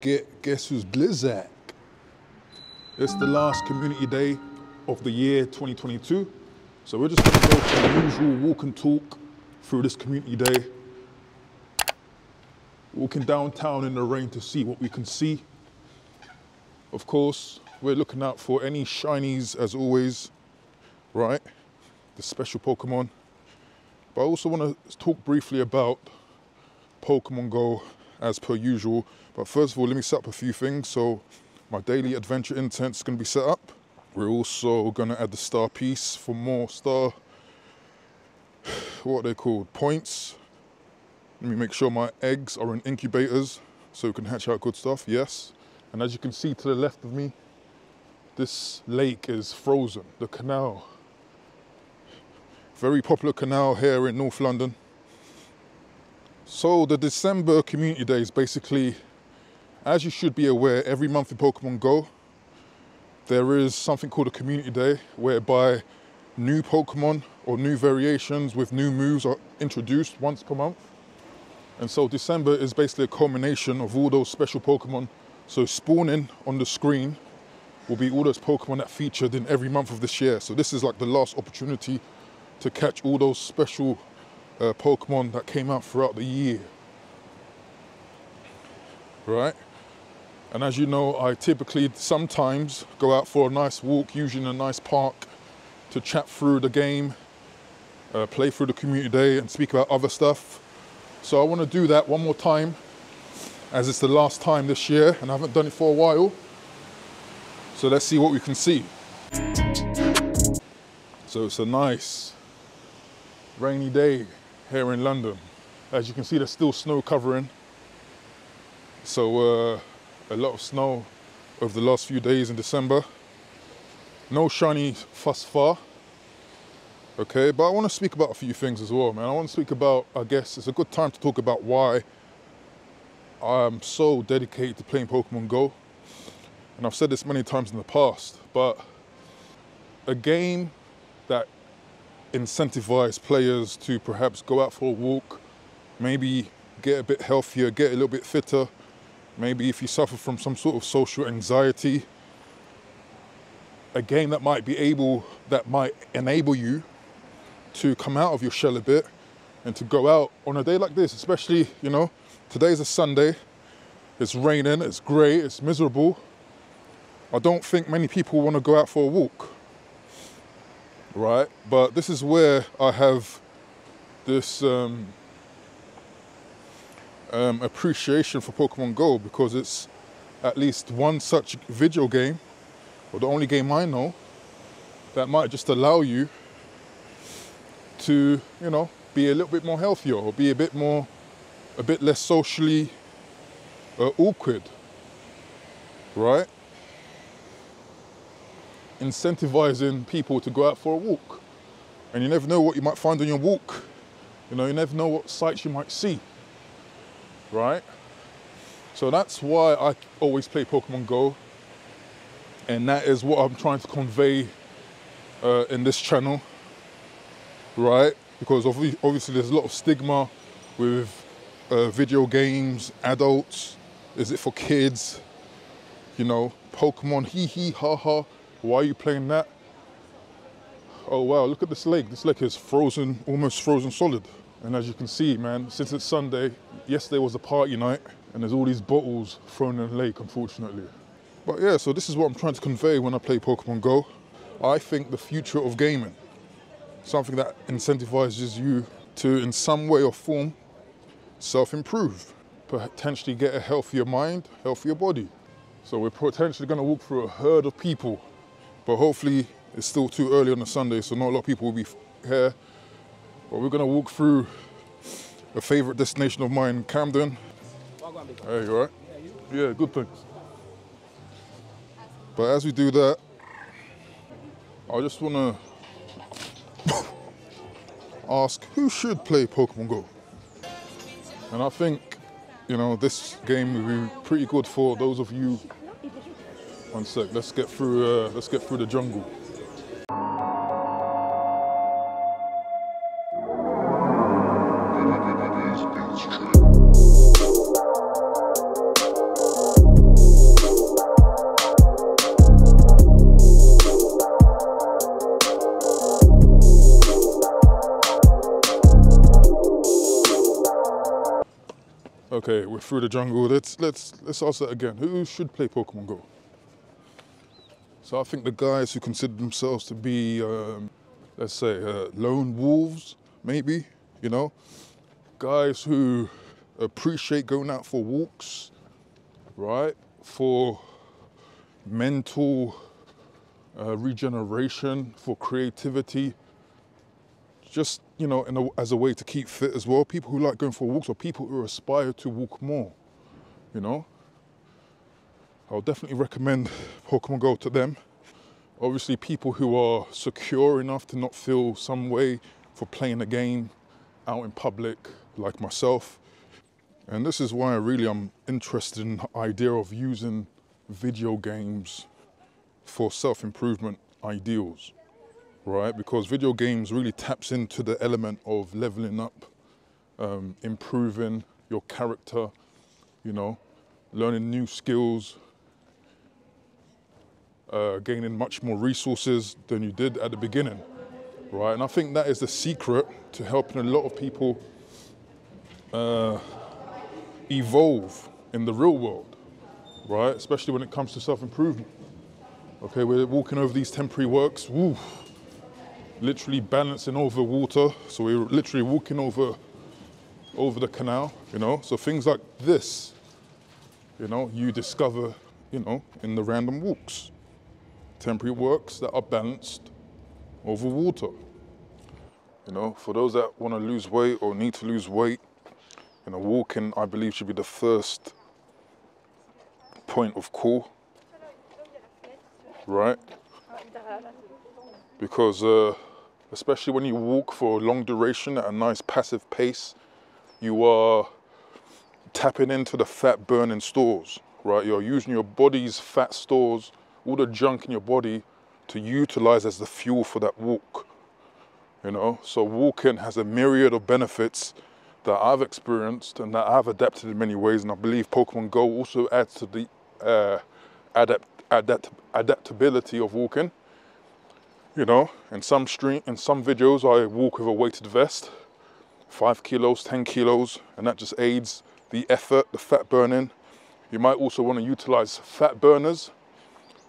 Guess who's Blizzak? It's the last community day of the year 2022. So we're just gonna go for the usual walk and talk through this community day. Walking downtown in the rain to see what we can see. Of course, we're looking out for any shinies as always, right? The special Pokemon. But I also wanna talk briefly about Pokemon Go as per usual. But first of all, let me set up a few things. So my daily adventure intent is going to be set up. We're also going to add the star piece for more star, what are they called, points. Let me make sure my eggs are in incubators so we can hatch out good stuff, yes. And as you can see to the left of me, this lake is frozen, the canal. Very popular canal here in North London. So the December community day is basically, as you should be aware, every month in Pokemon Go, there is something called a community day whereby new Pokemon or new variations with new moves are introduced once per month. And so December is basically a culmination of all those special Pokemon. So spawning on the screen will be all those Pokemon that featured in every month of this year. So this is like the last opportunity to catch all those special Pokemon that came out throughout the year, right? And as you know, I typically sometimes go out for a nice walk, usually in a nice park, to chat through the game, play through the community day and speak about other stuff. So I want to do that one more time, as it's the last time this year and I haven't done it for a while. So let's see what we can see. So it's a nice rainy day here in London. As you can see, there's still snow covering. So a lot of snow over the last few days in December. No shiny thus far. Okay, but I want to speak about a few things as well, man. I want to speak about, I guess it's a good time to talk about why I'm so dedicated to playing Pokemon Go. And I've said this many times in the past, but a game that incentivize players to perhaps go out for a walk, maybe get a bit healthier, get a little bit fitter, maybe if you suffer from some sort of social anxiety, a game that might enable you to come out of your shell a bit and to go out on a day like this, especially, you know, today's a Sunday, it's raining, it's grey, it's miserable. I don't think many people want to go out for a walk. Right, but this is where I have this appreciation for Pokemon Go, because it's at least one such video game, or the only game I know, that might just allow you to, you know, be a little bit more healthier or be a bit less socially awkward, right? Incentivizing people to go out for a walk. And you never know what you might find on your walk. You know, you never know what sights you might see, right? So that's why I always play Pokemon Go. And that is what I'm trying to convey in this channel, right? Because obviously there's a lot of stigma with video games, adults. Is it for kids? You know, Pokemon, hee hee, ha ha. Why are you playing that? Oh wow, look at this lake. This lake is frozen, almost frozen solid. And as you can see, man, since it's Sunday, yesterday was a party night, and there's all these bottles thrown in the lake, unfortunately. But yeah, so this is what I'm trying to convey when I play Pokemon Go. I think the future of gaming, something that incentivizes you to, in some way or form, self-improve, potentially get a healthier mind, healthier body. So we're potentially gonna walk through a herd of people. But hopefully it's still too early on a Sunday, so not a lot of people will be here. But we're gonna walk through a favorite destination of mine, Camden. Hey, you all right? Yeah, good, thanks. But as we do that, I just wanna ask, who should play Pokemon Go? And I think, you know, this game will be pretty good for those of you. One sec, let's get through the jungle. Okay, we're through the jungle. Let's ask that again. Who should play Pokemon Go? So I think the guys who consider themselves to be, let's say, lone wolves, maybe, you know? Guys who appreciate going out for walks, right? For mental regeneration, for creativity, just, you know, as a way to keep fit as well. People who like going for walks, or people who aspire to walk more, you know? I'll definitely recommend Pokemon Go to them. Obviously, people who are secure enough to not feel some way for playing a game out in public, like myself. And this is why I'm interested in the idea of using video games for self-improvement ideals, right? Because video games really taps into the element of leveling up, improving your character, you know, learning new skills, gaining much more resources than you did at the beginning, right? And I think that is the secret to helping a lot of people evolve in the real world, right? Especially when it comes to self-improvement. Okay, we're walking over these temporary works, woo, literally balancing over water. So we're literally walking over the canal, you know? So things like this, you know, you discover, you know, in the random walks. Temporary works that are balanced over water. You know, for those that want to lose weight or need to lose weight, you know, walking, I believe, should be the first point of call, right? Because especially when you walk for a long duration at a nice passive pace, you are tapping into the fat burning stores, right? You're using your body's fat stores, all the junk in your body, to utilize as the fuel for that walk, you know? So walking has a myriad of benefits that I've experienced and that I've adapted in many ways, and I believe Pokemon Go also adds to the adaptability of walking. You know, in some videos I walk with a weighted vest, 5 kilos, 10 kilos, and that just aids the effort, the fat burning. You might also want to utilize fat burners,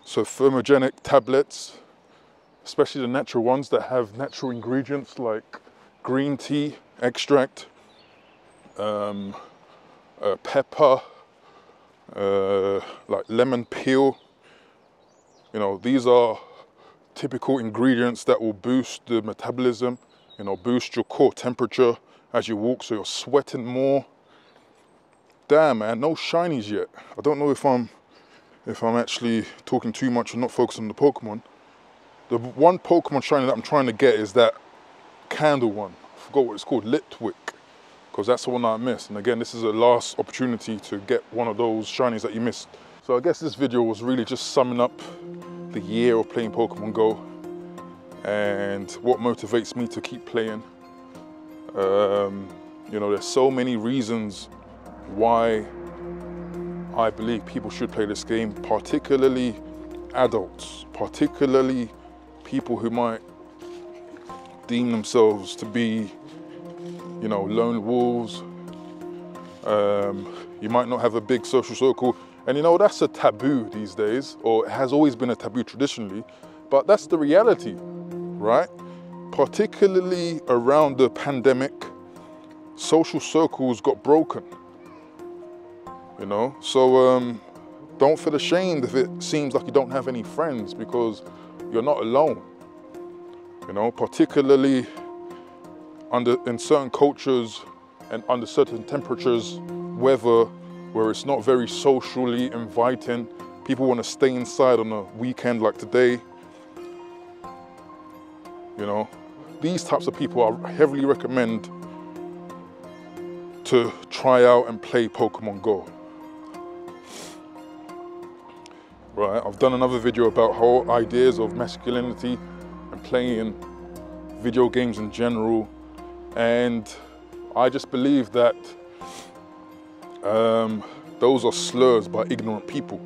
so thermogenic tablets, especially the natural ones that have natural ingredients like green tea extract, pepper, like lemon peel. You know, these are typical ingredients that will boost the metabolism, you know, boost your core temperature as you walk, so you're sweating more. Damn, man, no shinies yet. I don't know if I'm actually talking too much and not focusing on the Pokemon. The one Pokemon shiny that I'm trying to get is that candle one. I forgot what it's called, Litwick, because that's the one that I missed. And again, this is a last opportunity to get one of those shinies that you missed. So I guess this video was really just summing up the year of playing Pokemon Go and what motivates me to keep playing. You know, there's so many reasons why I believe people should play this game, particularly adults, particularly people who might deem themselves to be, you know, lone wolves. You might not have a big social circle, and you know, that's a taboo these days, or it has always been a taboo traditionally, but that's the reality, right? Particularly around the pandemic, social circles got broken, you know? So don't feel ashamed if it seems like you don't have any friends, because you're not alone, you know? Particularly in certain cultures and under certain temperatures, weather, where it's not very socially inviting. People want to stay inside on a weekend like today. You know, these types of people I heavily recommend to try out and play Pokemon Go. Right, I've done another video about whole ideas of masculinity and playing video games in general, and I just believe that those are slurs by ignorant people.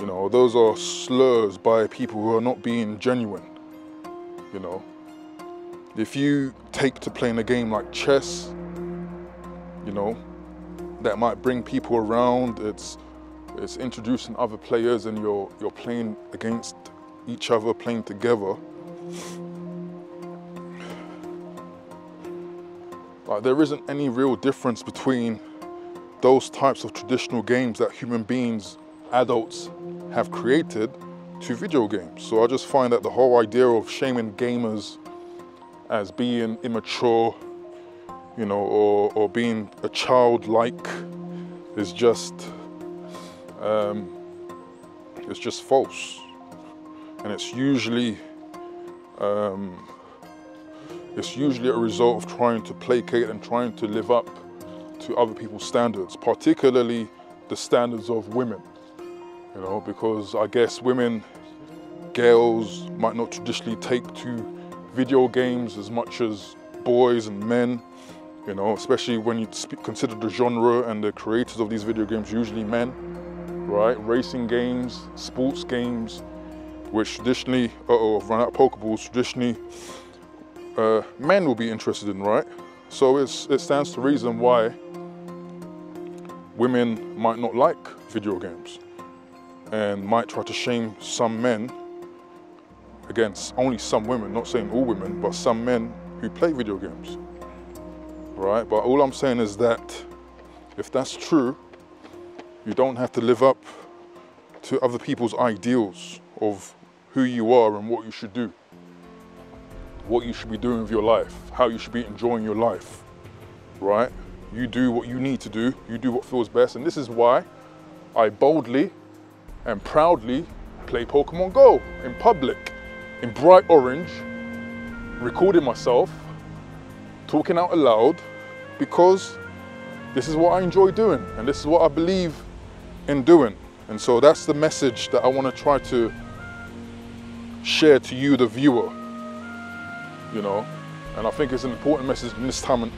You know, those are slurs by people who are not being genuine. You know, if you take to playing a game like chess, you know, that might bring people around. It's introducing other players, and you're playing against each other, playing together. Like, there isn't any real difference between those types of traditional games that human beings, adults, have created to video games. So I just find that the whole idea of shaming gamers as being immature, you know, or being a childlike is just false. And it's usually a result of trying to placate and trying to live up to other people's standards, particularly the standards of women. You know, because I guess women, girls, might not traditionally take to video games as much as boys and men, you know, especially when you consider the genre and the creators of these video games, usually men, right? Racing games, sports games, which traditionally, I've run out of Pokeballs, traditionally men will be interested in, right? So it stands to reason why women might not like video games and might try to shame some men, against only some women, not saying all women, but some men who play video games, right? But all I'm saying is that if that's true, you don't have to live up to other people's ideals of who you are and what you should do, what you should be doing with your life, how you should be enjoying your life, right? You do what you need to do, you do what feels best, and this is why I boldly and proudly play Pokemon Go in public, in bright orange, recording myself, talking out aloud, because this is what I enjoy doing, and this is what I believe in doing. And so that's the message that I want to try to share to you, the viewer, you know. And I think it's an important message in this time,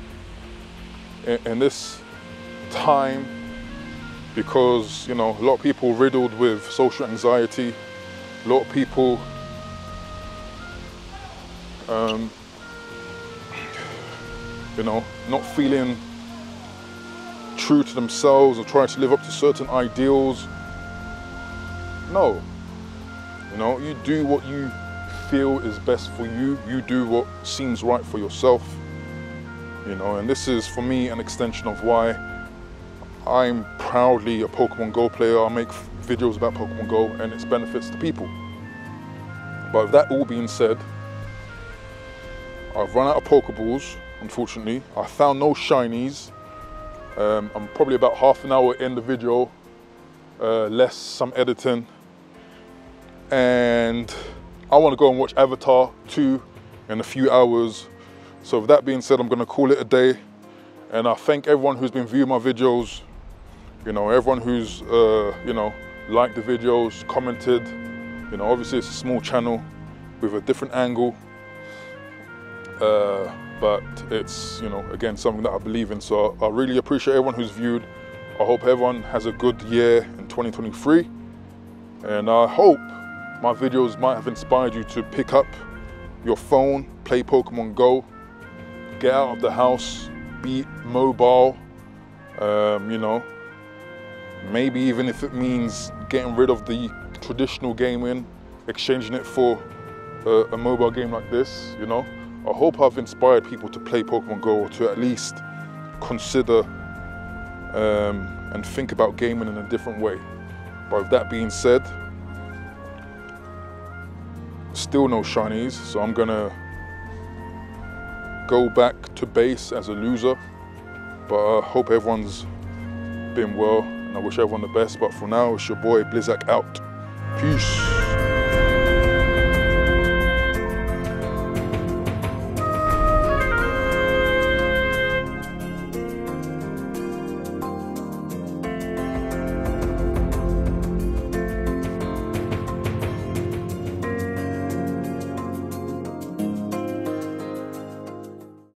because, you know, a lot of people riddled with social anxiety, a lot of people you know, not feeling true to themselves or trying to live up to certain ideals. No, you know, you do what you feel is best for you. You do what seems right for yourself, you know, and this is for me an extension of why I'm proudly a Pokemon Go player. I make videos about Pokemon Go and its benefits to people. But with that all being said, I've run out of Pokeballs, unfortunately. I found no shinies. I'm probably about half an hour in the video, less some editing. And I want to go and watch Avatar 2 in a few hours. So with that being said, I'm going to call it a day. And I thank everyone who's been viewing my videos, you know, everyone who's, you know, liked the videos, commented. You know, obviously it's a small channel with a different angle. But it's, you know, again, something that I believe in. So I really appreciate everyone who's viewed. I hope everyone has a good year in 2023. And I hope my videos might have inspired you to pick up your phone, play Pokemon Go, get out of the house, be mobile, you know, maybe even if it means getting rid of the traditional gaming, exchanging it for a mobile game like this, you know. I hope I've inspired people to play Pokemon Go, or to at least consider and think about gaming in a different way. But with that being said, still no shinies, so I'm gonna go back to base as a loser. But I hope everyone's been well, and I wish everyone the best. But for now, it's your boy Blizzak out. Peace.